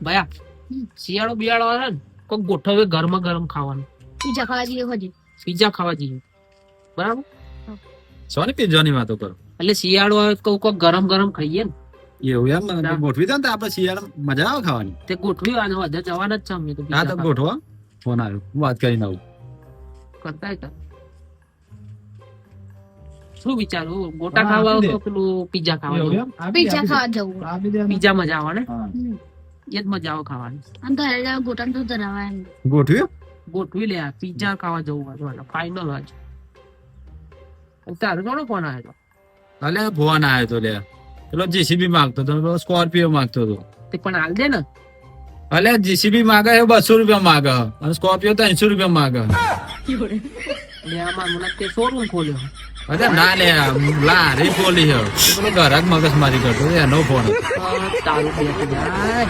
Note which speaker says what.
Speaker 1: ભયા શિયાળો બિયાળો આવે ને કોઈ ગોઠવે ગરમા ગરમ ખાવાનું.
Speaker 2: પીઝા ખાવા જઈએ હજી.
Speaker 1: પીઝા ખાવા જઈએ બરાબર.
Speaker 3: સોની પીઝાની વાતો કરો
Speaker 1: એટલે શિયાળો આવે તો કોઈ ગરમ ગરમ ખાઈએ ને
Speaker 3: એવું એમ ને? ગોઠવી દો ને તો આપણે શિયાળા મજા આવે ખાવાની.
Speaker 1: તે ગોઠવી આજે વધે જવાના જ છે અમે તો
Speaker 3: હા
Speaker 1: pizza
Speaker 3: તો
Speaker 1: ખાવા.
Speaker 3: ગોઠવો. ફોન આવ્યો, હું વાત કરીને આવું.
Speaker 1: કરતા હતા. શું વિચારું ગોટા
Speaker 3: હા,
Speaker 1: ખાવા
Speaker 3: આપી દે.
Speaker 1: તો પેલું પીઝા ખાવા
Speaker 3: એવું
Speaker 1: જવું?
Speaker 3: એમ? આપી દે,
Speaker 2: પીઝા
Speaker 3: આપી દે.
Speaker 2: ખાવા જવું.
Speaker 3: આપી દે એમ.
Speaker 1: પીઝા મજા આવે ને
Speaker 3: હા.
Speaker 1: એ જ મજા આવે ખાવાની.
Speaker 2: આમ તો હેડા ગોટામાં તો ધરાવાય એમ.
Speaker 3: ગોઠવ્યું?
Speaker 1: ગોઠવી લે પીઝા ખાવા જવું ફાઈનલ આજ. તારો કોનો ફોન આવ્યો
Speaker 3: અલે ફોન આવ્યો તો લે, પેલો જીસીબી માંગતો હતો, પેલો સ્કોર્પિયો માંગતો હતો.
Speaker 1: તે પણ હાલ દે ને.
Speaker 3: અલે જીસીબી માંગે છે 200 રૂપિયા માંગે અને સ્કોર્પિયો 300 રૂપિયા માંગે.
Speaker 1: લે આમાં મને તે શોરૂમ ખોલ્યો.
Speaker 3: અરે ના લે, લારી ખોલી છે. પેલો ઘરાક મગજ મારી કરતો હતો, એનો ફોન હતો.
Speaker 1: તારું બે જાય